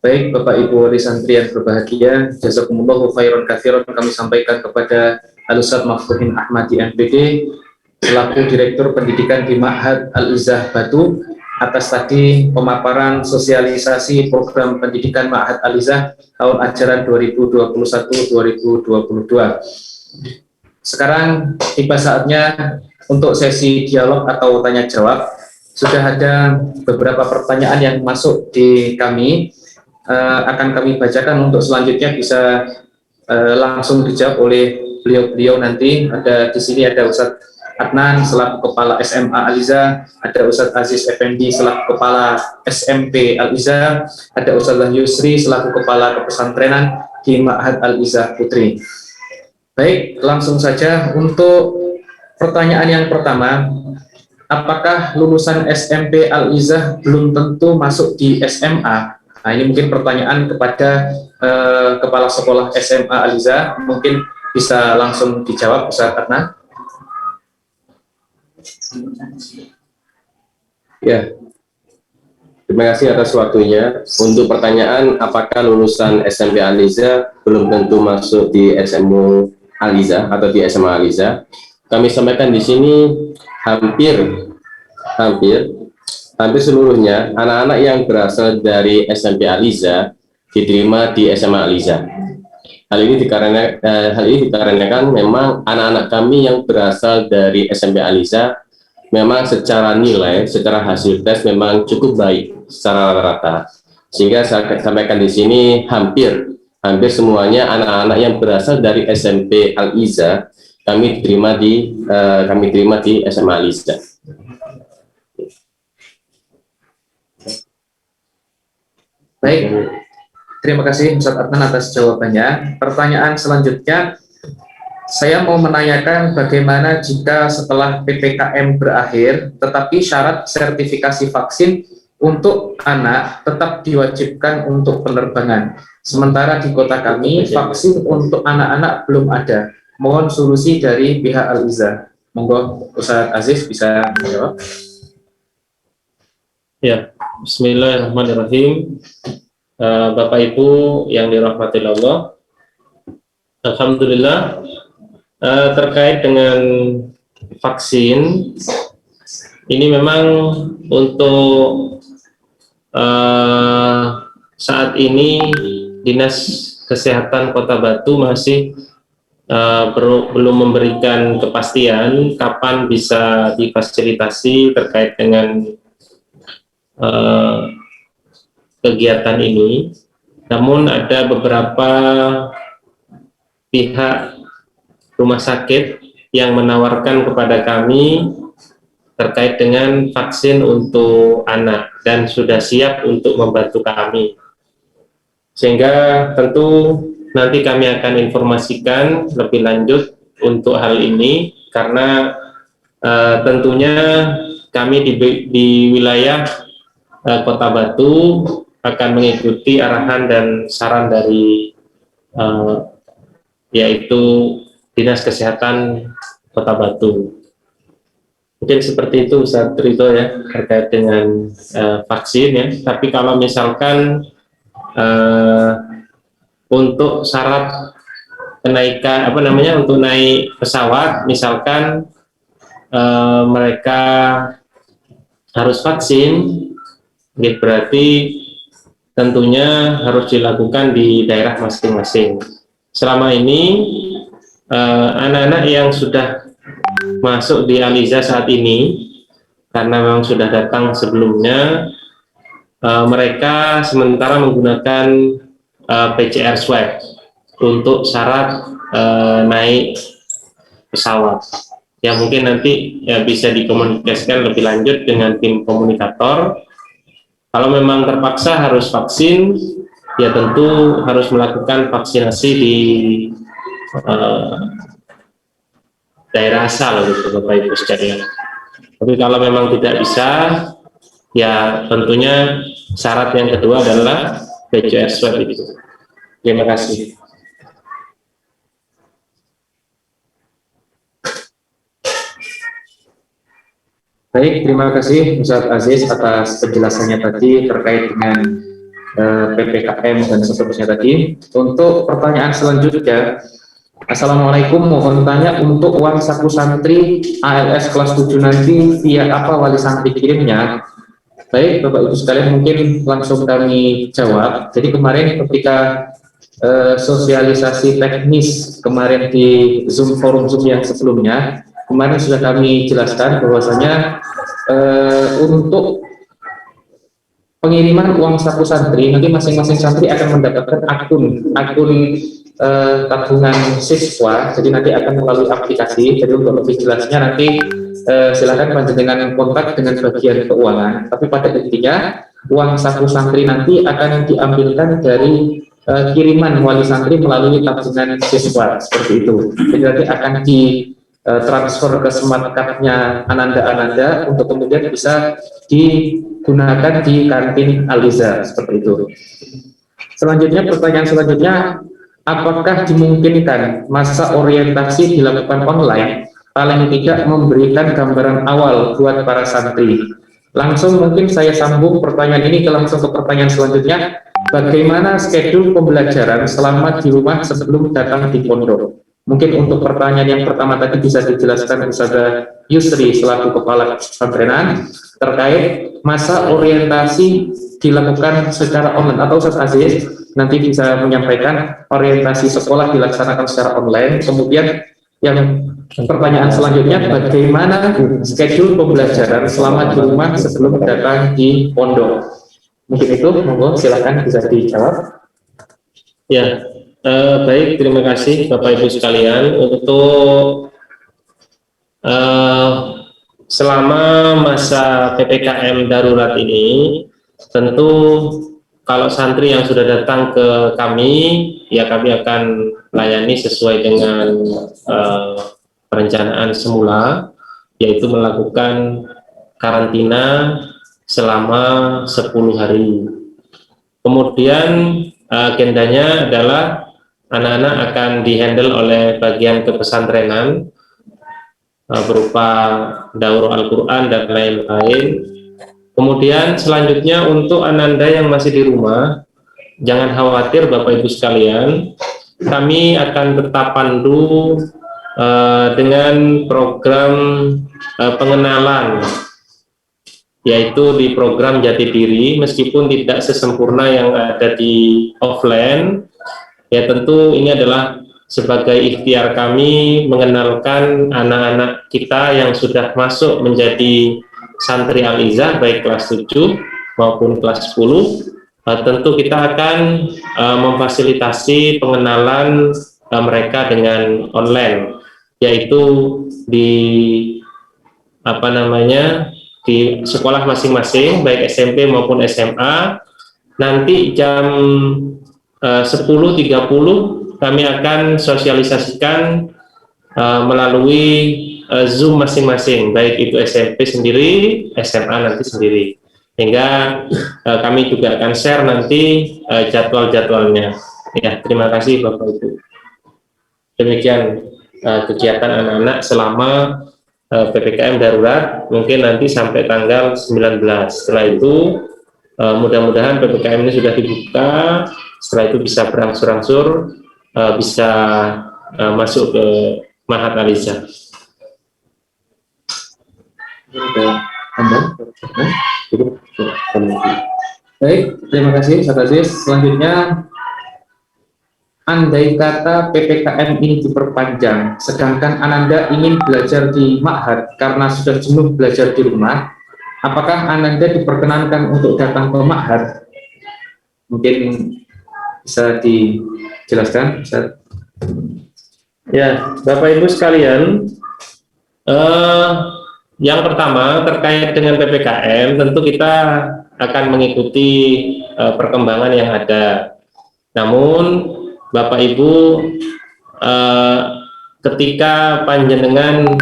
Baik, Bapak Ibu wali santri yang berbahagia, jazakumullahu khairan katsiran kami sampaikan kepada Al-Ustaz Maftuhin Ahmadi MPD selaku Direktur Pendidikan di Ma'had Al-Izzah Batu atas tadi pemaparan sosialisasi program pendidikan Ma'had Al-Izzah tahun ajaran 2021-2022. Sekarang tiba saatnya untuk sesi dialog atau tanya jawab. Sudah ada beberapa pertanyaan yang masuk di kami. Akan kami bacakan untuk selanjutnya bisa langsung dijawab oleh beliau-beliau nanti. Di sini ada Ustadz Adnan selaku Kepala SMA Al-Izzah, ada Ustadz Aziz Effendi selaku Kepala SMP Al-Izzah, ada Ustadz Yusri selaku Kepala Kepesantrenan di Ma'had Al-Izzah Putri. Baik, langsung saja untuk pertanyaan yang pertama. Apakah lulusan SMP Al-Izzah belum tentu masuk di SMA? Nah, ini mungkin pertanyaan kepada Kepala Sekolah SMA Al-Izzah, mungkin bisa langsung dijawab, Ustaz Adnan. Ya, terima kasih atas waktunya. Untuk pertanyaan, apakah lulusan SMP Al-Izzah belum tentu masuk di SMU Al-Izzah atau di SMA Al-Izzah? Kami sampaikan di sini hampir seluruhnya anak-anak yang berasal dari SMP Al-Izzah diterima di SMA Al-Izzah. Hal ini dikarenakan memang anak-anak kami yang berasal dari SMP Al-Izzah memang secara nilai, secara hasil tes memang cukup baik secara rata-rata. Sehingga saya sampaikan di sini hampir semuanya anak-anak yang berasal dari SMP Al-Izzah kami terima di SMA Al-Izzah. Baik, terima kasih Ustaz Adnan atas jawabannya. Pertanyaan selanjutnya, saya mau menanyakan bagaimana jika setelah PPKM berakhir, tetapi syarat sertifikasi vaksin untuk anak tetap diwajibkan untuk penerbangan. Sementara di kota kami, vaksin untuk anak-anak belum ada. Mohon solusi dari pihak Al-Izzah. Monggo Ustaz Aziz bisa menjawab. Ya, bismillahirrahmanirrahim. Bapak Ibu yang dirahmati Allah, alhamdulillah, terkait dengan vaksin ini memang untuk saat ini Dinas Kesehatan Kota Batu masih belum memberikan kepastian kapan bisa difasilitasi terkait dengan kegiatan ini. Namun ada beberapa pihak rumah sakit yang menawarkan kepada kami terkait dengan vaksin untuk anak dan sudah siap untuk membantu kami, sehingga tentu nanti kami akan informasikan lebih lanjut untuk hal ini, karena tentunya kami di wilayah Kota Batu akan mengikuti arahan dan saran dari yaitu Dinas Kesehatan Kota Batu. Mungkin seperti itu Ustaz Ridho ya terkait dengan vaksin ya. Tapi kalau misalkan untuk syarat kenaikan untuk naik pesawat, misalkan mereka harus vaksin, berarti tentunya harus dilakukan di daerah masing-masing. Selama ini anak-anak yang sudah masuk di Al-Izzah saat ini, karena memang sudah datang sebelumnya, mereka sementara menggunakan PCR swab untuk syarat naik pesawat. Ya mungkin nanti ya bisa dikomunikasikan lebih lanjut dengan tim komunikator. Kalau memang terpaksa harus vaksin, ya tentu harus melakukan vaksinasi di daerah asal gitu Bapak Ibu sekalian. Tapi kalau memang tidak bisa, ya tentunya syarat yang kedua adalah PCR swab itu. Terima kasih. Baik, terima kasih Ustaz Aziz atas penjelasannya tadi terkait dengan PPKM dan seterusnya tadi. Untuk pertanyaan selanjutnya, Assalamualaikum, mohon tanya untuk uang saku santri ALS kelas 7 nanti via apa wali santri kirimnya? Baik, Bapak Ibu sekalian, mungkin langsung kami jawab. Jadi kemarin ketika sosialisasi teknis kemarin di forum Zoom yang sebelumnya, kemarin sudah kami jelaskan bahwasanya untuk pengiriman uang saku santri nanti masing-masing santri akan mendapatkan akun tabungan siswa, jadi nanti akan melalui aplikasi. Jadi untuk lebih jelasnya nanti silakan panjenengan kontak dengan bagian keuangan. Tapi pada intinya uang saku santri nanti akan diambilkan dari kiriman wali santri melalui tabungan siswa seperti itu. Jadi nanti akan transfer ke smart card-nya Ananda untuk kemudian bisa digunakan di kantin Aliza seperti itu. Selanjutnya, pertanyaan selanjutnya, apakah dimungkinkan masa orientasi dilakukan online, paling tidak memberikan gambaran awal buat para santri? Langsung mungkin saya sambung pertanyaan ini langsung ke pertanyaan selanjutnya, bagaimana schedule pembelajaran selama di rumah sebelum datang di pondok? Mungkin untuk pertanyaan yang pertama tadi bisa dijelaskan Ustazah Yusri selaku Kepala Pesantrenan terkait masa orientasi dilakukan secara online, atau Ustaz Aziz nanti bisa menyampaikan orientasi sekolah dilaksanakan secara online. Kemudian yang pertanyaan selanjutnya, bagaimana schedule pembelajaran selama di rumah sebelum datang di pondok? Mungkin itu, monggo silakan bisa dijawab. Ya, baik, terima kasih Bapak Ibu sekalian. Untuk selama masa PPKM darurat ini, tentu kalau santri yang sudah datang ke kami, ya kami akan layani sesuai dengan perencanaan semula, yaitu melakukan karantina selama 10 hari. Kemudian agendanya adalah anak-anak akan dihandle oleh bagian kepesantrenan berupa daurah Al-Quran dan lain-lain. Kemudian selanjutnya untuk Ananda yang masih di rumah, jangan khawatir Bapak Ibu sekalian, kami akan tetap pandu dengan program pengenalan, yaitu di program Jati Diri, meskipun tidak sesempurna yang ada di offline. Ya tentu ini adalah sebagai ikhtiar kami mengenalkan anak-anak kita yang sudah masuk menjadi santri Al-Izzah, baik kelas 7 maupun kelas 10. Tentu kita akan memfasilitasi pengenalan mereka dengan online, yaitu di di sekolah masing-masing, baik SMP maupun SMA. Nanti jam 10.30 kami akan sosialisasikan melalui Zoom masing-masing, baik itu SMP sendiri, SMA nanti sendiri, sehingga kami juga akan share nanti jadwal-jadwalnya. Ya, terima kasih Bapak Ibu. Demikian kegiatan anak-anak selama PPKM darurat, mungkin nanti sampai tanggal 19. Setelah itu mudah-mudahan PPKM ini sudah dibuka, setelah itu bisa berangsur-angsur bisa masuk ke Mahat Al-Izzah. Baik, terima kasih Ustaz Aziz. Selanjutnya, andai kata PPKM ini diperpanjang, sedangkan Ananda ingin belajar di Ma'had karena sudah jenuh belajar di rumah, apakah Ananda diperkenankan untuk datang ke Ma'had? Mungkin bisa dijelaskan, Ustaz? Ya, Bapak Ibu sekalian, yang pertama terkait dengan PPKM, tentu kita akan mengikuti perkembangan yang ada. Namun Bapak Ibu, ketika panjenengan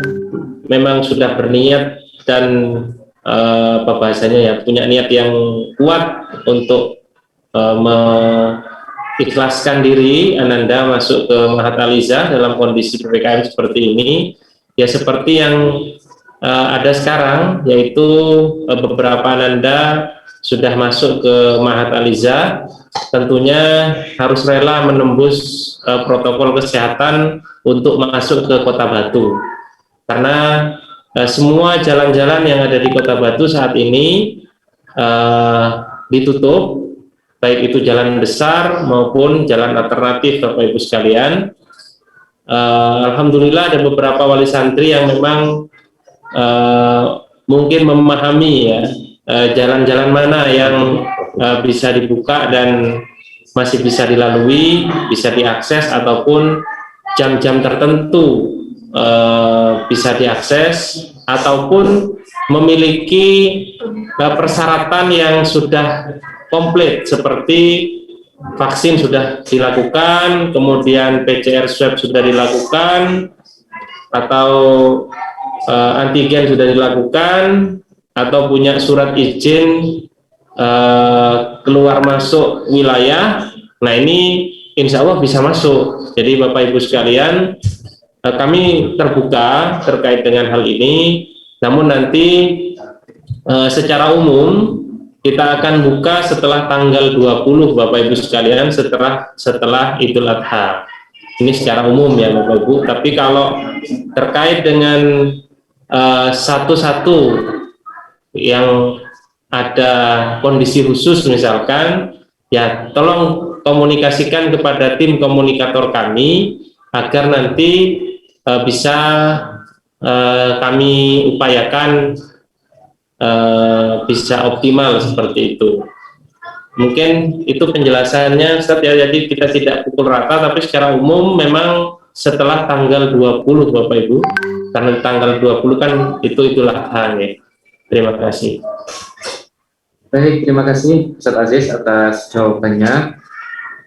memang sudah berniat dan apa bahasanya ya, punya niat yang kuat untuk mengikhlaskan diri Ananda masuk ke Mahat Al-Izzah dalam kondisi PPKM seperti ini, ya seperti yang ada sekarang, yaitu beberapa Ananda sudah masuk ke Mahat Aliza, tentunya harus rela menembus protokol kesehatan untuk masuk ke Kota Batu. Karena semua jalan-jalan yang ada di Kota Batu saat ini ditutup, baik itu jalan besar maupun jalan alternatif, Bapak Ibu sekalian. Alhamdulillah ada beberapa wali santri yang memang mungkin memahami ya jalan-jalan mana yang bisa dibuka dan masih bisa dilalui, bisa diakses, ataupun jam-jam tertentu bisa diakses, ataupun memiliki persyaratan yang sudah komplit seperti vaksin sudah dilakukan, kemudian PCR swab sudah dilakukan, atau antigen sudah dilakukan, atau punya surat izin keluar masuk wilayah. Nah, ini insya Allah bisa masuk. Jadi Bapak Ibu sekalian, kami terbuka terkait dengan hal ini, namun nanti secara umum kita akan buka setelah tanggal 20 Bapak Ibu sekalian, setelah Idul Adha. Ini secara umum ya Bapak Ibu, tapi kalau terkait dengan satu-satu yang ada kondisi khusus misalkan, ya tolong komunikasikan kepada tim komunikator kami agar nanti bisa kami upayakan bisa optimal seperti itu. Mungkin itu penjelasannya Ustaz ya, jadi kita tidak pukul rata, tapi secara umum memang setelah tanggal 20 Bapak Ibu, karena tanggal 20 kan itulah hanya. Terima kasih. Baik, terima kasih Ustaz Aziz atas jawabannya.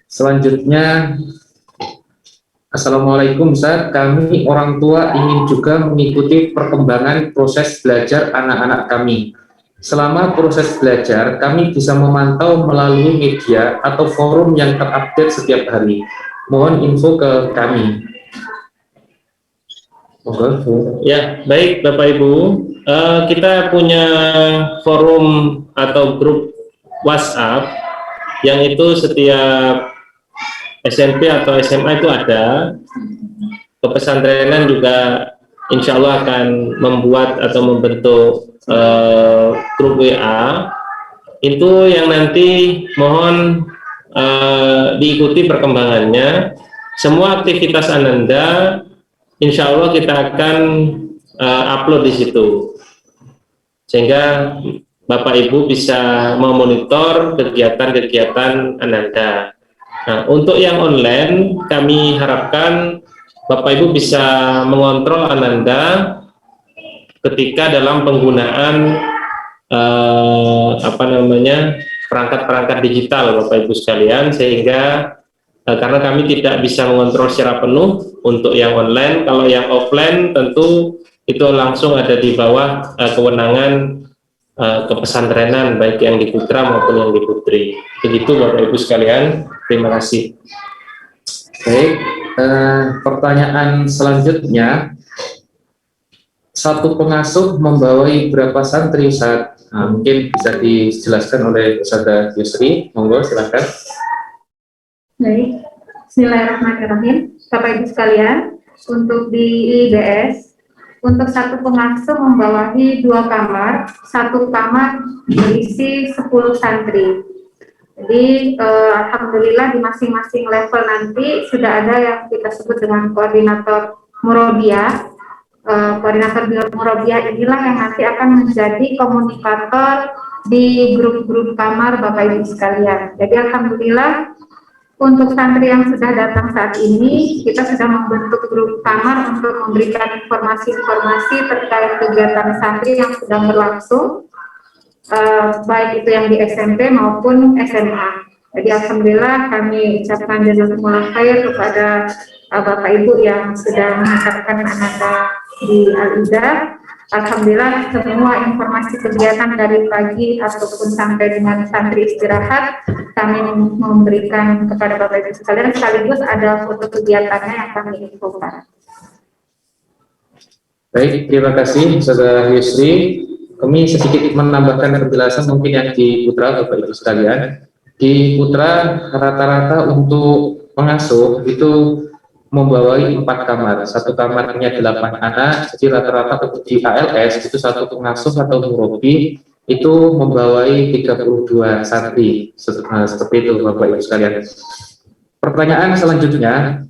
Selanjutnya, Assalamualaikum Ustaz, kami orang tua ingin juga mengikuti perkembangan proses belajar anak-anak kami. Selama proses belajar, kami bisa memantau melalui media atau forum yang terupdate setiap hari. Mohon info ke kami. Ya, baik Bapak Ibu, kita punya forum atau grup WhatsApp yang itu setiap SMP atau SMA itu ada. Kepesantrenan juga insya Allah akan membuat atau membentuk grup WA. Itu yang nanti mohon diikuti perkembangannya. Semua aktivitas Ananda insya Allah kita akan upload di situ, sehingga Bapak Ibu bisa memonitor kegiatan-kegiatan Ananda. Nah, untuk yang online, kami harapkan Bapak Ibu bisa mengontrol Ananda ketika dalam penggunaan perangkat-perangkat digital Bapak Ibu sekalian, sehingga karena kami tidak bisa mengontrol secara penuh untuk yang online. Kalau yang offline tentu itu langsung ada di bawah kewenangan kepesantrenan, baik yang di putra maupun yang di putri. Begitu Bapak Ibu sekalian, terima kasih. Baik, pertanyaan selanjutnya, satu pengasuh membawai berapa santri Ustaz? Nah, mungkin bisa dijelaskan oleh Ustazah Yusri, monggo silakan. Baik, bismillahirrahmanirrahim. Bapak Ibu sekalian, untuk di IBS, untuk satu pengasuh membawahi 2 kamar, satu kamar berisi 10 santri. Jadi alhamdulillah di masing-masing level nanti sudah ada yang kita sebut dengan koordinator murabiyah. Koordinator murabiyah inilah yang nanti akan menjadi komunikator di grup-grup kamar Bapak Ibu sekalian. Jadi alhamdulillah untuk santri yang sudah datang saat ini, kita sudah membentuk grup kamar untuk memberikan informasi-informasi terkait kegiatan santri yang sedang berlangsung, baik itu yang di SMP maupun SMA. Jadi alhamdulillah kami ucapkan jazakumullah khair kepada Bapak Ibu yang sudah menghantarkan Ananda di Al-Ida. Alhamdulillah semua informasi kegiatan dari pagi ataupun sampai dengan santri istirahat kami memberikan kepada Bapak Ibu sekalian, sekaligus ada foto kegiatannya yang kami infokan. Baik, terima kasih Ustazah Yusri. kami sedikit menambahkan penjelasan mungkin yang di Putra, Bapak Ibu sekalian. Di Putra rata-rata untuk pengasuh itu membawai 4 kamar, satu kamarnya 8 anak, jadi rata-rata di ALS itu satu pengasuh atau murabi itu membawai 32 santri, seperti itu Bapak Ibu sekalian. Pertanyaan selanjutnya,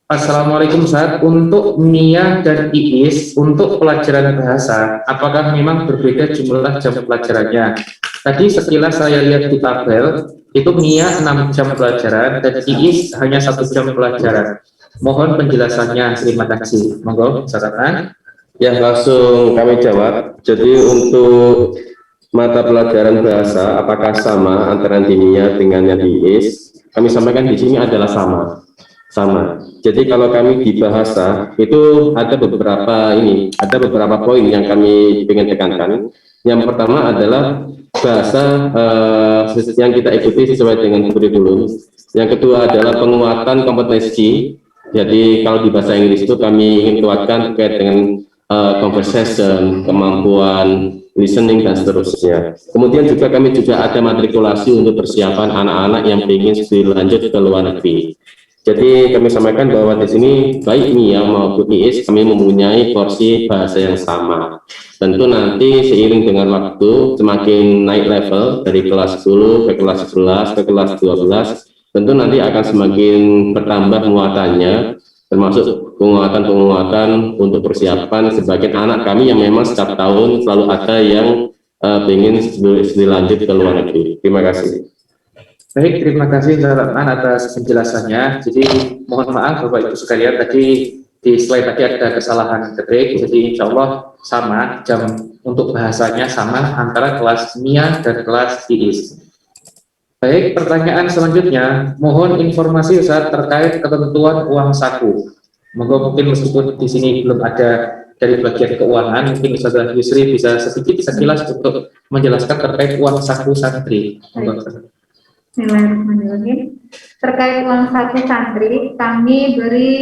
Assalamualaikum Ustaz, untuk Nia dan Iis untuk pelajaran bahasa, apakah memang berbeda jumlah jam pelajarannya? Tadi sekilas saya lihat di tabel, itu Nia 6 jam pelajaran dan Iis hanya 1 jam pelajaran. Mohon penjelasannya, terima kasih. Monggo, silakan. Ya, langsung kami jawab. Jadi untuk mata pelajaran bahasa, apakah sama antara Nia dengan yang IIS? Kami sampaikan di sini adalah sama. Jadi kalau kami di bahasa itu ada beberapa poin yang kami ingin tekankan. Yang pertama adalah bahasa yang kita ikuti sesuai dengan kurikulum. Yang kedua adalah penguatan kompetensi. Jadi kalau di bahasa Inggris itu kami ingin kuatkan terkait dengan conversation, kemampuan listening dan seterusnya. Kemudian juga kami ada matrikulasi untuk persiapan anak-anak yang ingin lanjut ke luar negeri. Jadi kami sampaikan bahwa di sini baik Nia maupun IIS kami mempunyai porsi bahasa yang sama. Tentu nanti seiring dengan waktu semakin naik level dari kelas 10 ke kelas 11 ke kelas 12, tentu nanti akan semakin bertambah muatannya, termasuk penguatan untuk persiapan sebagian anak kami yang memang setiap tahun selalu ada yang ingin dilanjut ke luar negeri. Terima kasih. Baik, terima kasih Bapak atas penjelasannya. Jadi mohon maaf Bapak Ibu sekalian, tadi di slide tadi ada kesalahan ketik, jadi insya Allah sama jam untuk bahasanya sama antara kelas Nia dan kelas IIS. Baik, pertanyaan selanjutnya, mohon informasi Ustaz terkait ketentuan uang saku. Mungkin meskipun di sini belum ada dari bagian keuangan, mungkin Ustaz Yusri bisa sedikit sekilas untuk menjelaskan terkait uang saku santri. Bismillahirrahmanirrahim. Terkait uang saku santri, kami beri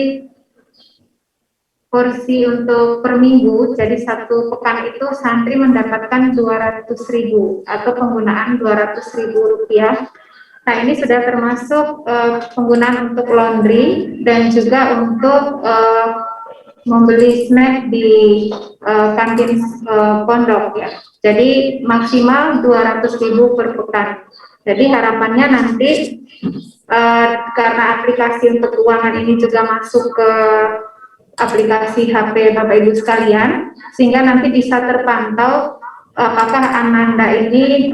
porsi untuk per minggu, jadi 1 pekan itu santri mendapatkan 200.000 atau penggunaan 200.000 rupiah. Nah, ini sudah termasuk penggunaan untuk laundry dan juga untuk membeli snack di kantin pondok ya. Jadi maksimal 200.000 per pekan. Jadi harapannya nanti karena aplikasi untuk keuangan ini juga masuk ke aplikasi HP Bapak Ibu sekalian, sehingga nanti bisa terpantau apakah Ananda ini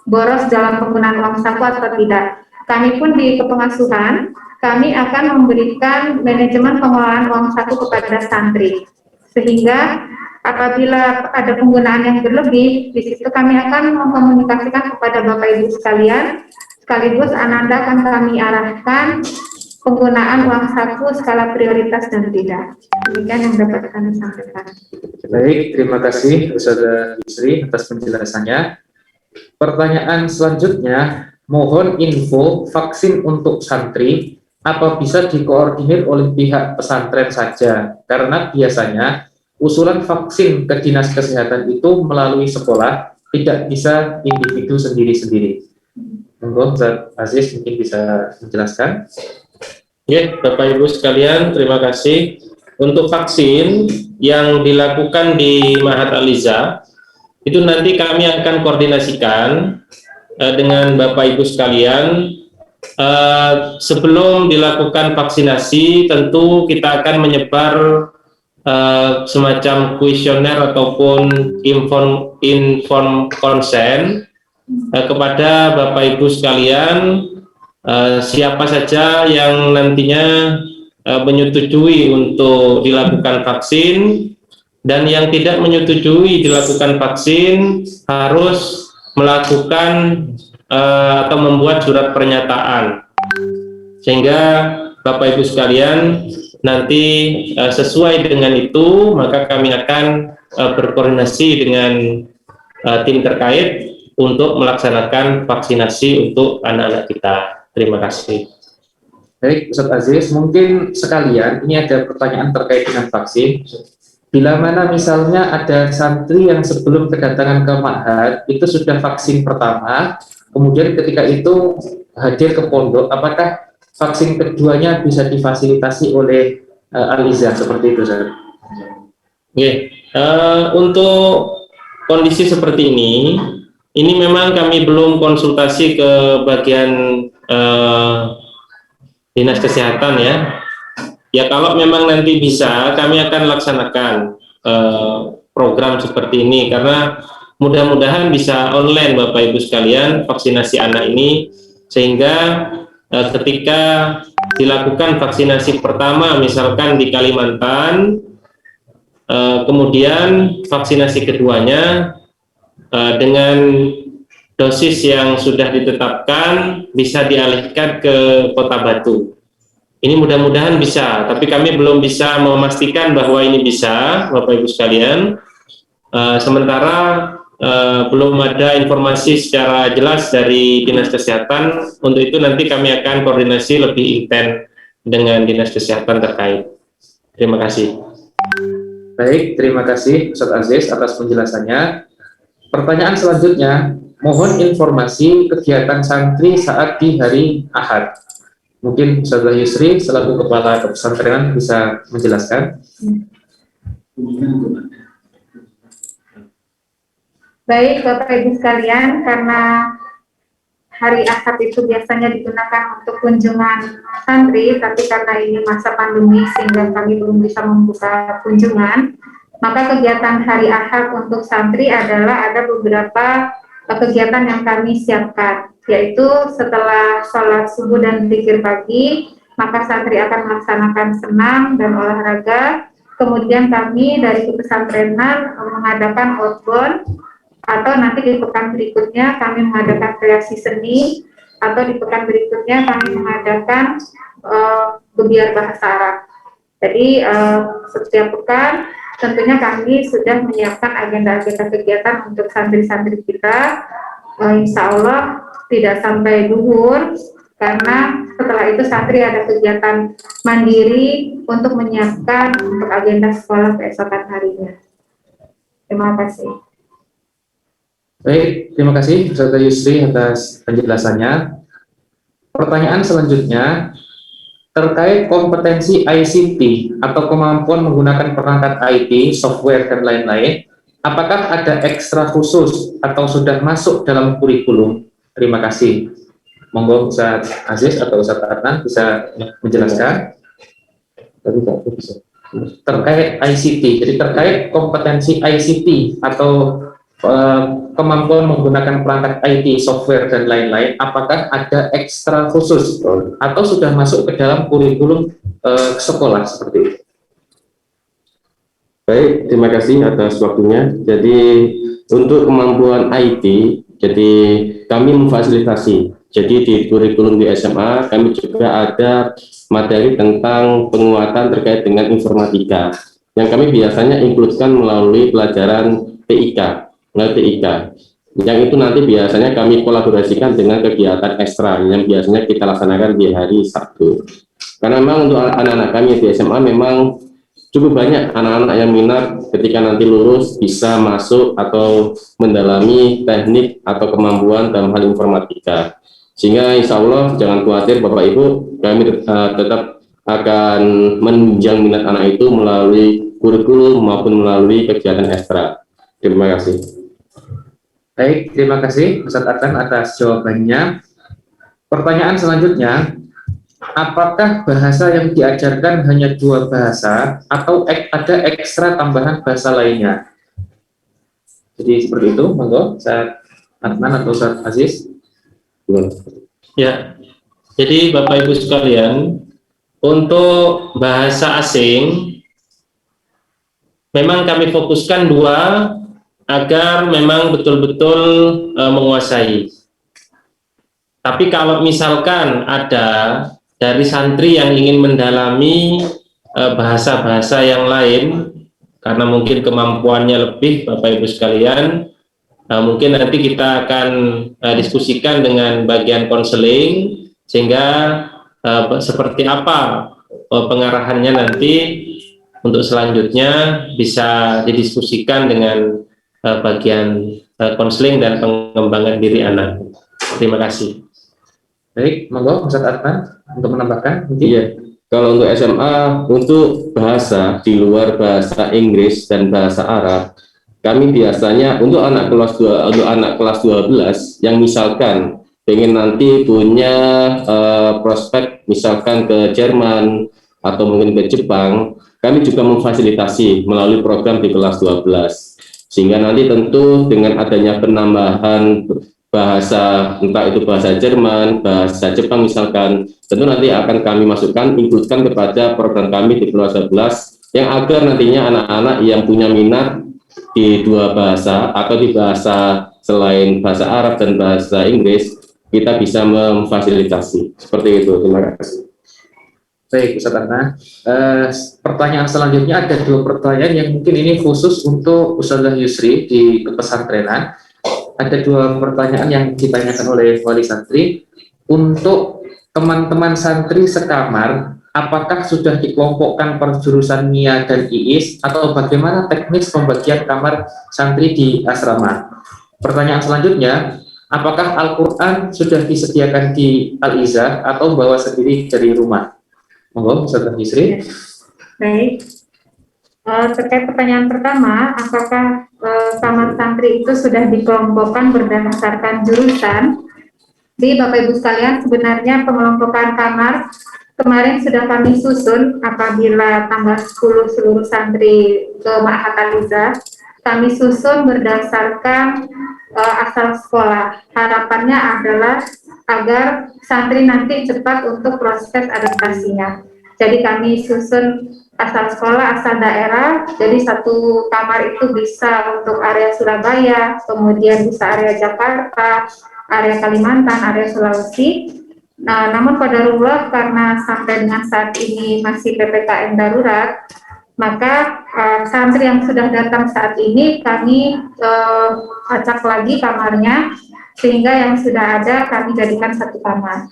boros dalam penggunaan uang saku atau tidak. Kami pun di kepengasuhan, kami akan memberikan manajemen pengelolaan uang saku kepada santri, sehingga apabila ada penggunaan yang berlebih, di situ kami akan mengkomunikasikan kepada Bapak Ibu sekalian, sekaligus Ananda akan kami arahkan penggunaan uang saku skala prioritas dan tidak. Demikian yang dapat kami sampaikan. Baik, terima kasih Ustaz Yusri atas penjelasannya. Pertanyaan selanjutnya, mohon info vaksin untuk santri apa bisa dikoordinir oleh pihak pesantren saja, karena biasanya usulan vaksin ke dinas kesehatan itu melalui sekolah, tidak bisa individu sendiri-sendiri. Monggo, Ustaz Aziz mungkin bisa menjelaskan. Ya, Bapak Ibu sekalian, terima kasih. Untuk vaksin yang dilakukan di Mahat Aliza, itu nanti kami akan koordinasikan dengan Bapak Ibu sekalian. Sebelum dilakukan vaksinasi, tentu kita akan menyebar semacam kuesioner ataupun inform consent kepada Bapak Ibu sekalian, siapa saja yang nantinya menyetujui untuk dilakukan vaksin, dan yang tidak menyetujui dilakukan vaksin harus melakukan atau membuat surat pernyataan, sehingga Bapak Ibu sekalian nanti sesuai dengan itu maka kami akan berkoordinasi dengan tim terkait untuk melaksanakan vaksinasi untuk anak-anak kita. Terima kasih. Baik, Ustaz Aziz, mungkin sekalian ini ada pertanyaan terkait dengan vaksin. bila mana misalnya ada santri yang sebelum kedatangan ke Ma'had itu sudah vaksin pertama, kemudian ketika itu hadir ke pondok, apakah vaksin keduanya bisa difasilitasi oleh Al-Izzah seperti itu, Ustaz? Oke, untuk kondisi seperti ini memang kami belum konsultasi ke bagian dinas kesehatan ya. Ya kalau memang nanti bisa, kami akan laksanakan program seperti ini karena mudah-mudahan bisa online Bapak Ibu sekalian vaksinasi anak ini, sehingga ketika dilakukan vaksinasi pertama misalkan di Kalimantan, kemudian vaksinasi keduanya dengan dosis yang sudah ditetapkan bisa dialihkan ke Kota Batu. Ini mudah-mudahan bisa, tapi kami belum bisa memastikan bahwa ini bisa, Bapak Ibu sekalian. Sementara belum ada informasi secara jelas dari Dinas Kesehatan. Untuk itu nanti kami akan koordinasi lebih intens dengan Dinas Kesehatan terkait. Terima kasih. Baik, terima kasih Ustaz Aziz atas penjelasannya. Pertanyaan selanjutnya, mohon informasi kegiatan santri saat di hari Ahad. Mungkin Ustaz Yusri selaku Kepala Pesantren bisa menjelaskan. Baik Bapak Ibu sekalian, karena hari Ahad itu biasanya digunakan untuk kunjungan santri, tapi karena ini masa pandemi sehingga kami belum bisa membuka kunjungan, maka kegiatan hari Ahad untuk santri adalah ada beberapa kegiatan yang kami siapkan, yaitu setelah sholat subuh dan zikir pagi, maka santri akan melaksanakan senam dan olahraga. Kemudian kami dari pesantrenan mengadakan outbound, atau nanti di pekan berikutnya kami mengadakan kreasi seni, atau di pekan berikutnya kami mengadakan gebiar bahasa Arab. Jadi setiap pekan tentunya kami sudah menyiapkan agenda-agenda kegiatan untuk santri-santri kita. Insya Allah tidak sampai duhur, karena setelah itu santri ada kegiatan mandiri untuk menyiapkan untuk agenda sekolah keesokan harinya. Terima kasih. Baik, terima kasih Ustaz Yusri atas penjelasannya. Pertanyaan selanjutnya terkait kompetensi ICT atau kemampuan menggunakan perangkat IT, software dan lain-lain. Apakah ada ekstra khusus atau sudah masuk dalam kurikulum? Terima kasih. Monggo Ustaz Aziz atau Ustaz Adnan bisa menjelaskan terkait ICT. Jadi terkait kompetensi ICT atau kemampuan menggunakan perangkat IT, software dan lain-lain, apakah ada ekstra khusus atau sudah masuk ke dalam kurikulum sekolah seperti itu? Baik, terima kasih atas waktunya. Jadi untuk kemampuan IT, jadi kami memfasilitasi. Jadi di kurikulum di SMA kami juga ada materi tentang penguatan terkait dengan informatika yang kami biasanya include-kan melalui pelajaran TIK, yang itu nanti biasanya kami kolaborasikan dengan kegiatan ekstra yang biasanya kita laksanakan di hari Sabtu. Karena memang untuk anak-anak kami di SMA memang cukup banyak anak-anak yang minat ketika nanti lulus bisa masuk atau mendalami teknik atau kemampuan dalam hal informatika. Sehingga insya Allah jangan khawatir Bapak Ibu, kami tetap akan menunjang minat anak itu melalui kurikulum maupun melalui kegiatan ekstra. Terima kasih. Baik, terima kasih Ustaz Adnan atas jawabannya. Pertanyaan selanjutnya, apakah bahasa yang diajarkan hanya 2 bahasa atau ada ekstra tambahan bahasa lainnya? Jadi seperti itu, monggo Ustaz Adnan atau Ustaz Aziz. Ya, jadi Bapak Ibu sekalian, untuk bahasa asing memang kami fokuskan 2 agar memang betul-betul menguasai. Tapi kalau misalkan ada dari santri yang ingin mendalami bahasa-bahasa yang lain, karena mungkin kemampuannya lebih, Bapak Ibu sekalian, mungkin nanti kita akan diskusikan dengan bagian konseling, sehingga seperti apa pengarahannya nanti untuk selanjutnya bisa didiskusikan dengan bagian konseling dan pengembangan diri anak. Terima kasih. Baik, monggo Ustaz Adnan untuk menambahkan. Iya, kalau untuk SMA, untuk bahasa di luar bahasa Inggris dan bahasa Arab, kami biasanya untuk anak kelas 12 yang misalkan pengen nanti punya prospek misalkan ke Jerman atau mungkin ke Jepang, kami juga memfasilitasi melalui program di kelas 12. Sehingga nanti tentu dengan adanya penambahan bahasa, entah itu bahasa Jerman, bahasa Jepang misalkan, tentu nanti akan kami masukkan, include-kan kepada program kami di kelas 12, yang agar nantinya anak-anak yang punya minat di dua bahasa atau di bahasa selain bahasa Arab dan bahasa Inggris, kita bisa memfasilitasi. Seperti itu, terima kasih. Baik, Ustaz Adnan. Pertanyaan selanjutnya ada 2 pertanyaan yang mungkin ini khusus untuk Ustazah Yusri di pesantrenan. Ada 2 pertanyaan yang ditanyakan oleh wali santri. Untuk teman-teman santri sekamar, apakah sudah dikelompokkan per jurusan MIA dan IIS atau bagaimana teknis pembagian kamar santri di asrama? Pertanyaan selanjutnya, apakah Al-Quran sudah disediakan di Al-Izzah atau bawa sendiri dari rumah? Monggo, Ustazah Yusri. Baik. Terkait pertanyaan pertama, apakah kamar santri itu sudah dikelompokkan berdasarkan jurusan? Di Bapak Ibu sekalian, sebenarnya pengelompokan kamar kemarin sudah kami susun apabila tanggal 10 seluruh santri ke Ma'had Al-Izzah. Kami susun berdasarkan asal sekolah. Harapannya adalah agar santri nanti cepat untuk proses adaptasinya. Jadi kami susun asal sekolah, asal daerah, jadi satu kamar itu bisa untuk area Surabaya, kemudian bisa area Jakarta, area Kalimantan, area Sulawesi. Nah, namun qadarullah karena sampai dengan saat ini masih PPKM darurat, maka santri yang sudah datang saat ini kami acak lagi kamarnya, sehingga yang sudah ada kami jadikan satu kamar.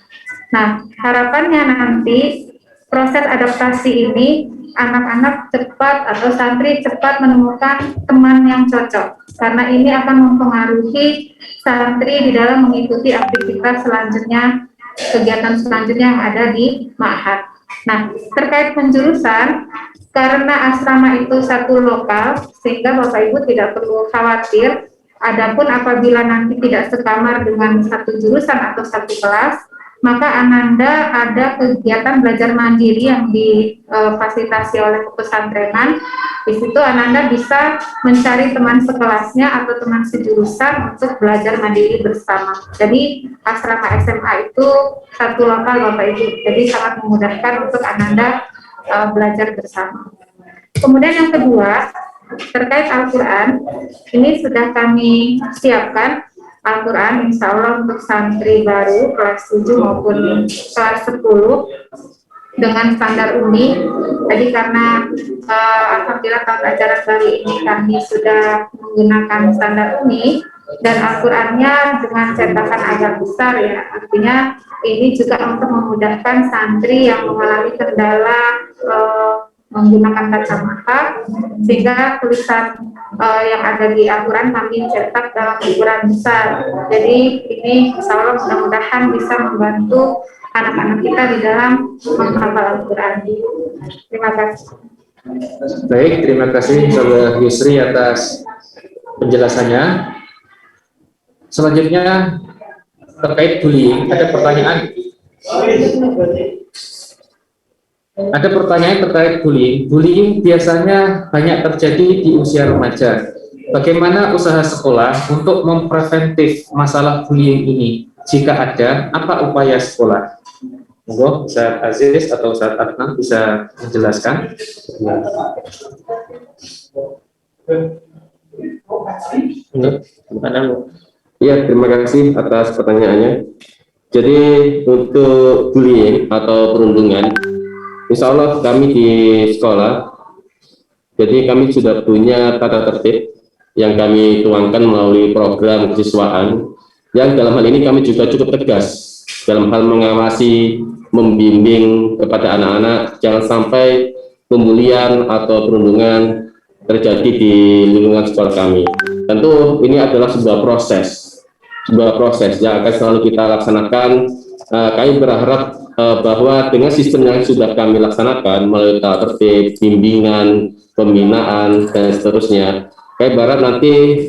Nah, harapannya nanti proses adaptasi ini anak-anak cepat atau santri cepat menemukan teman yang cocok, karena ini akan mempengaruhi santri di dalam mengikuti aktivitas selanjutnya, kegiatan selanjutnya yang ada di ma'had. Nah, terkait penjurusan, karena asrama itu satu lokal, sehingga Bapak Ibu tidak perlu khawatir. Adapun apabila nanti tidak sekamar dengan satu jurusan atau satu kelas, maka Ananda ada kegiatan belajar mandiri yang difasilitasi oleh pesantrenan. Di situ Ananda bisa mencari teman sekelasnya atau teman sejurusan untuk belajar mandiri bersama. Jadi asrama SMA itu satu lokal Bapak Ibu, jadi sangat memudahkan untuk Ananda belajar bersama. Kemudian yang kedua, terkait Al-Quran, ini sudah kami siapkan Al-Quran insya Allah untuk santri baru kelas 7 maupun kelas 10 dengan standar uni. Jadi karena alhamdulillah tahun ajaran baru ini kami sudah menggunakan standar uni dan Al-Qurannya dengan cetakan agak besar ya, artinya ini juga untuk memudahkan santri yang mengalami kendala menggunakan kacamata, sehingga tulisan yang ada di Al-Quran kami cetak dalam ukuran besar. Jadi ini insya Allah mudah-mudahan bisa membantu anak-anak kita di dalam menghafal Al-Quran. Terima kasih. Baik, terima kasih Ustazah Yusri atas penjelasannya. Selanjutnya terkait bullying, ada pertanyaan. Ada pertanyaan terkait bullying. Bullying biasanya banyak terjadi di usia remaja. Bagaimana usaha sekolah untuk mempreventif masalah bullying ini? Jika ada, apa upaya sekolah? Monggo, Ustaz Aziz atau Ustaz Adnan bisa menjelaskan. Ya, terima kasih atas pertanyaannya. Jadi untuk bullying atau perundungan, insya Allah kami di sekolah, jadi kami sudah punya tata tertib yang kami tuangkan melalui program kesiswaan, yang dalam hal ini kami juga cukup tegas dalam hal mengawasi, membimbing kepada anak-anak, jangan sampai pembulian atau perundungan terjadi di lingkungan sekolah kami. Tentu ini adalah sebuah proses yang akan selalu kita laksanakan. Kami berharap bahwa dengan sistem yang sudah kami laksanakan melalui tata tertib, bimbingan, pembinaan, dan seterusnya, kami berharap nanti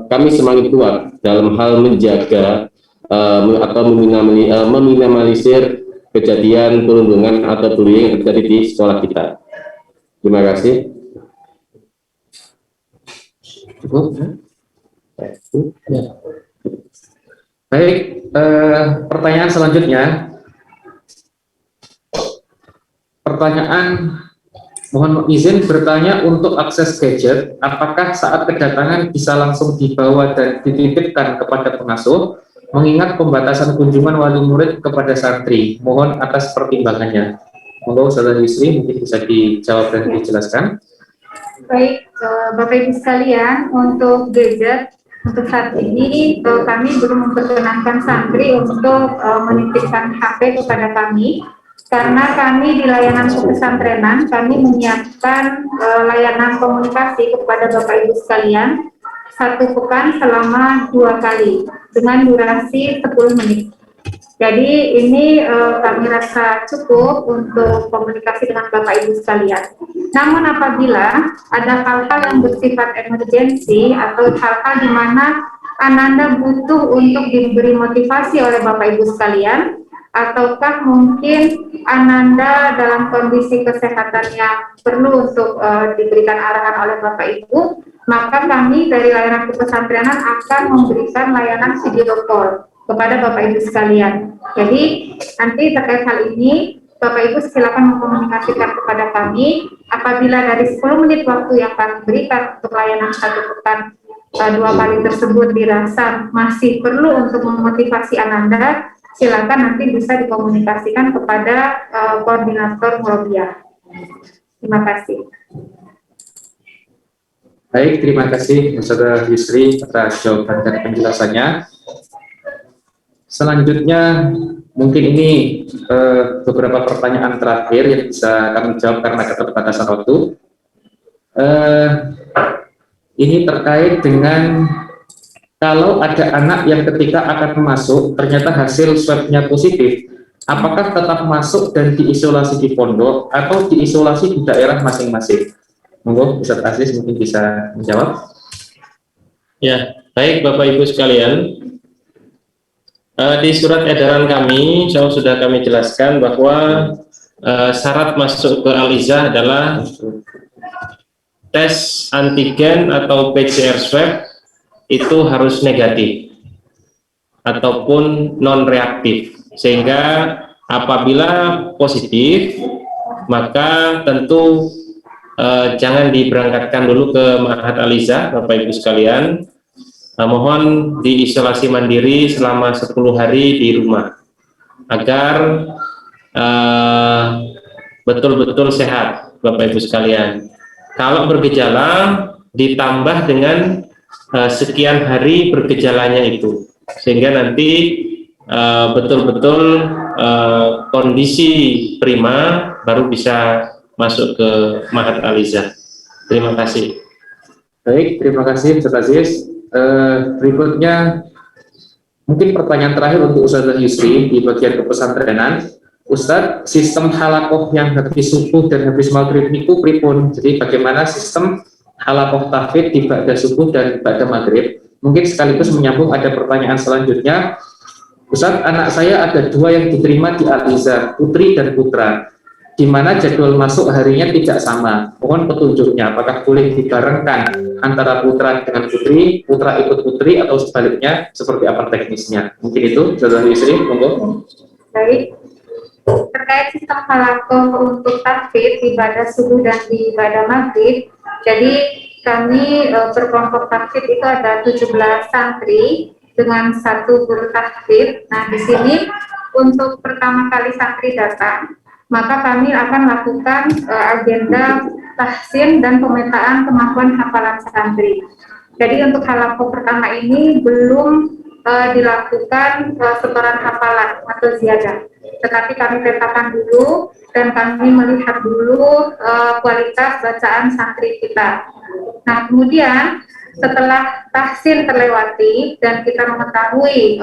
kami semakin kuat dalam hal menjaga atau meminimalisir kejadian perundungan atau bullying yang terjadi di sekolah kita. Terima kasih. Cukup. Ya. Baik, pertanyaan selanjutnya. Pertanyaan, mohon izin bertanya untuk akses gadget, apakah saat kedatangan bisa langsung dibawa dan dititipkan kepada pengasuh, mengingat pembatasan kunjungan wali murid kepada santri? Mohon atas pertimbangannya. Monggo Saudara Yusri mungkin bisa dijawab dan dijelaskan. Baik, Bapak Ibu sekalian, untuk gadget untuk saat ini kami belum memperkenankan santri untuk menitipkan HP kepada kami, karena kami di layanan kepesantrenan kami menyiapkan layanan komunikasi kepada Bapak Ibu sekalian 1 pekan selama 2 kali dengan durasi 10 menit. Jadi ini kami rasa cukup untuk komunikasi dengan Bapak Ibu sekalian. Namun apabila ada hal-hal yang bersifat emergensi atau hal-hal di mana Ananda butuh untuk diberi motivasi oleh Bapak Ibu sekalian, ataukah mungkin Ananda dalam kondisi kesehatan yang perlu untuk diberikan arahan oleh Bapak Ibu, maka kami dari layanan kepesantrenan akan memberikan layanan video call kepada Bapak Ibu sekalian. Jadi nanti terkait hal ini Bapak Ibu silakan mengkomunikasikan kepada kami. Apabila dari 10 menit waktu yang kami berikan untuk layanan 1 pekan 2 kali tersebut dirasa masih perlu untuk memotivasi Ananda, silakan nanti bisa dikomunikasikan kepada koordinator Murobiah. Terima kasih. Baik, terima kasih Saudara Yusri atas jawaban dan penjelasannya. Selanjutnya, mungkin ini beberapa pertanyaan terakhir yang bisa kami jawab karena keterbatasan waktu. Ini terkait dengan kalau ada anak yang ketika akan masuk ternyata hasil swabnya positif, apakah tetap masuk dan diisolasi di pondok atau diisolasi di daerah masing-masing? Monggo, Ustaz Aziz mungkin bisa menjawab. Ya, baik Bapak Ibu sekalian. Di surat edaran kami, sudah kami jelaskan bahwa syarat masuk ke Al-Izzah adalah tes antigen atau PCR swab itu harus negatif ataupun non-reaktif, sehingga apabila positif maka tentu jangan diberangkatkan dulu ke Ma'had Al-Izzah, Bapak Ibu sekalian. Mohon diisolasi mandiri selama 10 hari di rumah agar betul-betul sehat, Bapak Ibu sekalian. Kalau bergejala ditambah dengan sekian hari bergejalanya itu, sehingga nanti betul-betul kondisi prima baru bisa masuk ke Ma'had Al-Izzah. Terima kasih. Baik, terima kasih Ustaz Aziz. Berikutnya mungkin pertanyaan terakhir untuk Ustaz Yusri di bagian kepesantrenan. Ustaz, sistem halakoh yang habis subuh dan habis maghrib itu pripun? Jadi bagaimana sistem halakoh tahfidz di ba'da subuh dan ba'da maghrib? Mungkin sekaligus menyambung ada pertanyaan selanjutnya. Ustaz, anak saya ada 2 yang diterima di Al-Izzah, putri dan putra, di mana jadwal masuk harinya tidak sama. Mohon petunjuknya, apakah boleh dibarengkan antara putra dengan putri, putra ikut putri, atau sebaliknya, seperti apa teknisnya? Mungkin itu, Saudara Yusri, monggo. Baik, terkait sistem halakoh untuk tahfidz di ibadah subuh dan di ibadah maghrib, jadi kami berkelompok tahfidz itu ada 17 santri dengan 1 guru tahfidz. Nah, di sini untuk pertama kali santri datang, maka kami akan lakukan agenda tahsin dan pemetaan kemampuan hafalan santri. Jadi untuk halakoh pertama ini belum dilakukan setoran hafalan atau ziyadah. tetapi kami petakan dulu dan kami melihat dulu kualitas bacaan santri kita. Nah, kemudian setelah tahsin terlewati dan kita mengetahui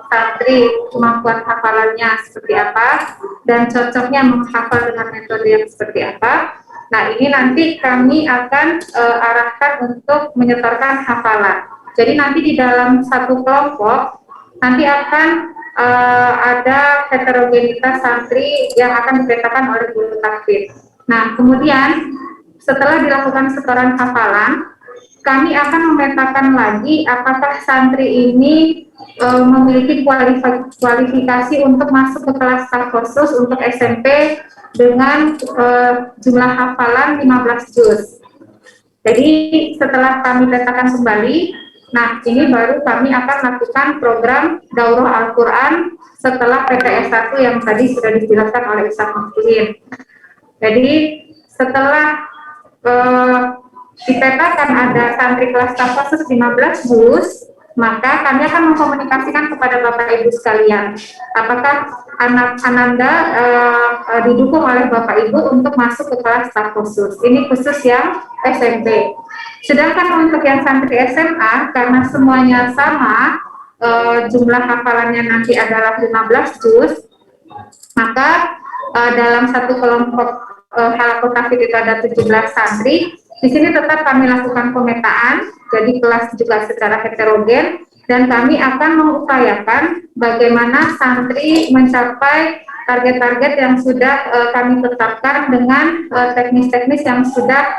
santri kemampuan hafalannya seperti apa dan cocoknya menghafal dengan metode yang seperti apa, nah ini nanti kami akan arahkan untuk menyetorkan hafalan. Jadi nanti di dalam satu kelompok nanti akan ada heterogenitas santri yang akan dipetakan oleh guru tahfidz. Nah, kemudian setelah dilakukan setoran hafalan, kami akan memetakan lagi apakah santri ini memiliki kualifikasi untuk masuk ke kelas staf khusus untuk SMP dengan jumlah hafalan 15 juz. Jadi setelah kami petakan kembali, nah ini baru kami akan lakukan program Daurah Al-Quran setelah PTS 1 yang tadi sudah dijelaskan oleh Ustaz Mahfudzin. Jadi setelah dipetakan ada santri kelas staf khusus 15 juz, maka kami akan mengkomunikasikan kepada Bapak Ibu sekalian, apakah anak Ananda didukung oleh Bapak Ibu untuk masuk ke kelas staf khusus. Ini khusus yang SMP. Sedangkan untuk yang santri SMA, karena semuanya sama, jumlah hafalannya nanti adalah 15 juz, maka dalam satu kelompok halaqah tahfidz itu ada 17 santri. Di sini tetap kami lakukan pemetaan, jadi kelas juga secara heterogen, dan kami akan mengupayakan bagaimana santri mencapai target-target yang sudah kami tetapkan dengan teknis-teknis yang sudah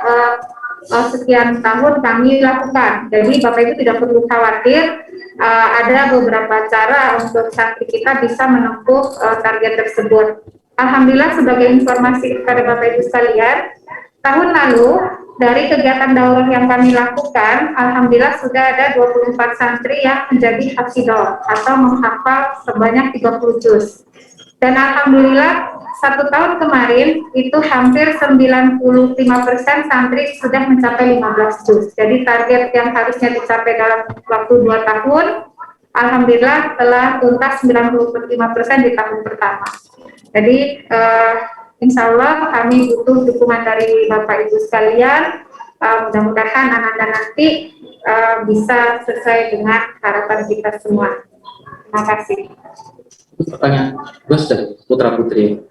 sekian tahun kami lakukan. Jadi Bapak Ibu tidak perlu khawatir, ada beberapa cara untuk santri kita bisa menempuh target tersebut. Alhamdulillah, sebagai informasi kepada Bapak Ibu sekalian, tahun lalu dari kegiatan daurah yang kami lakukan, alhamdulillah sudah ada 24 santri yang menjadi hafidhah atau menghafal sebanyak 30 juz. Dan alhamdulillah 1 tahun kemarin itu hampir 95% santri sudah mencapai 15 juz. Jadi target yang harusnya dicapai dalam waktu 2 tahun, alhamdulillah telah tuntas 95% di tahun pertama. Jadi insya Allah kami butuh dukungan dari Bapak Ibu sekalian. Mudah-mudahan anak-anak nanti bisa sesuai dengan harapan kita semua. Terima kasih. Pertanyaan, Putra Putri.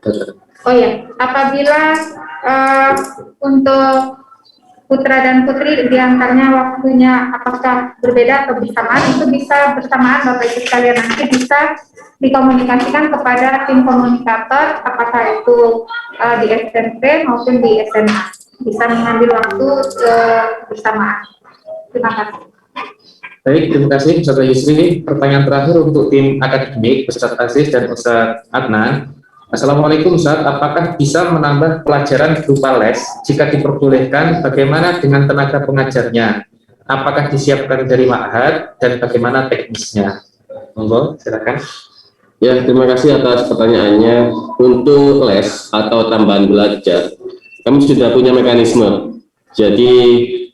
Oh ya, apabila untuk putra dan putri diantaranya waktunya apakah berbeda atau bersamaan, itu bisa bersamaan Bapak Ibu sekalian, nanti bisa dikomunikasikan kepada tim komunikator, apakah itu di SMP maupun di SMA, bisa mengambil waktu bersamaan. Terima kasih. Baik, terima kasih Ustaz Yusri. Pertanyaan terakhir untuk tim akademik, Ustaz Aziz dan Ustaz Adnan. Assalamualaikum Ustaz, apakah bisa menambah pelajaran berupa les? Jika diperbolehkan, bagaimana dengan tenaga pengajarnya? Apakah disiapkan dari ma'had dan bagaimana teknisnya? Monggo, silakan. Ya, terima kasih atas pertanyaannya. Untuk les atau tambahan belajar, kami sudah punya mekanisme. Jadi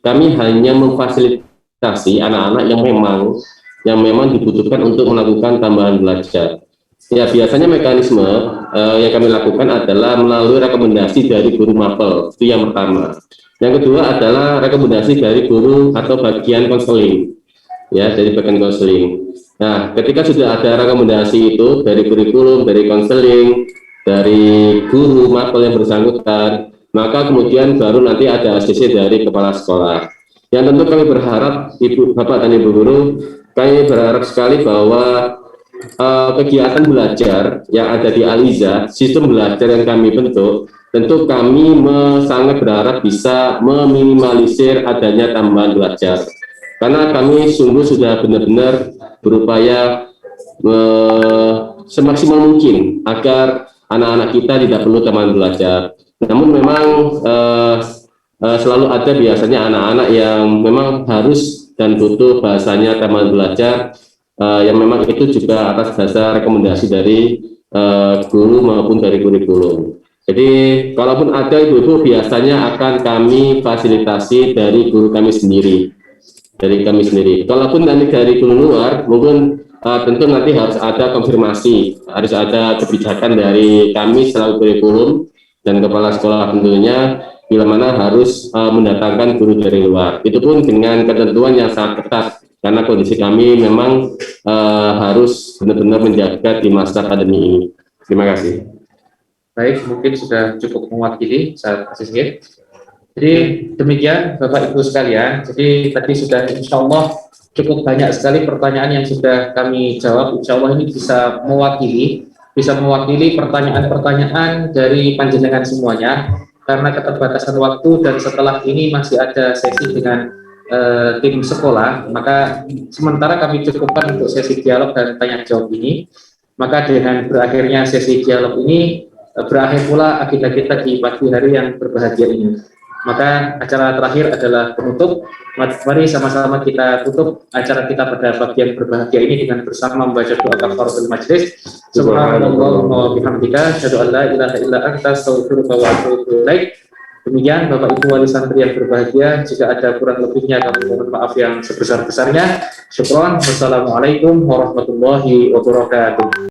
kami hanya memfasilitasi anak-anak yang memang dibutuhkan untuk melakukan tambahan belajar. Ya, biasanya mekanisme yang kami lakukan adalah melalui rekomendasi dari guru mapel, itu yang pertama. Yang kedua adalah rekomendasi dari guru atau bagian konseling, ya, dari bagian konseling. Nah, ketika sudah ada rekomendasi itu dari kurikulum, dari konseling, dari guru mapel yang bersangkutan, maka kemudian baru nanti ada ACC dari kepala sekolah. Yang tentu kami berharap, Ibu, Bapak dan Ibu Guru, kami berharap sekali bahwa kegiatan belajar yang ada di Aliza, sistem belajar yang kami bentuk, tentu kami sangat berharap bisa meminimalisir adanya tambahan belajar. Karena kami sungguh sudah benar-benar berupaya semaksimal mungkin agar anak-anak kita tidak perlu tambahan belajar. Namun memang selalu ada biasanya anak-anak yang memang harus dan butuh bahasanya tambahan belajar, yang memang itu juga atas dasar rekomendasi dari guru maupun dari kurikulum. Jadi kalaupun ada ibu-ibu biasanya akan kami fasilitasi dari guru kami sendiri. Kalaupun nanti dari guru luar, mungkin tentu nanti harus ada konfirmasi, harus ada kebijakan dari kami selaku kurikulum dan kepala sekolah tentunya bila mana harus mendatangkan guru dari luar. Itu pun dengan ketentuan yang sangat ketat karena kondisi kami memang harus benar-benar menjaga di masa pandemi ini. Terima kasih. Baik, mungkin sudah cukup mewakili saat kasih. Jadi demikian Bapak Ibu sekalian. Jadi tadi sudah insya Allah cukup banyak sekali pertanyaan yang sudah kami jawab. Insya Allah ini bisa mewakili pertanyaan-pertanyaan dari panjenengan semuanya. Karena keterbatasan waktu dan setelah ini masih ada sesi dengan tim sekolah, maka sementara kami cukupkan untuk sesi dialog dan tanya jawab ini. Maka dengan berakhirnya sesi dialog ini berakhir pula agenda kita di pagi hari yang berbahagia ini. Maka acara terakhir adalah penutup. Mari sama-sama kita tutup acara kita pada pagi yang berbahagia ini dengan bersama membaca doa kafaratul majlis. Subhanallah wa bihamdika, asyhadu an la ilaha illa anta, astaghfiruka wa atubu ilaik. Demikian Bapak Ibu wali santri yang berbahagia, jika ada kurang lebihnya kami mohon maaf yang sebesar-besarnya. Syukron. Wassalamualaikum warahmatullahi wabarakatuh.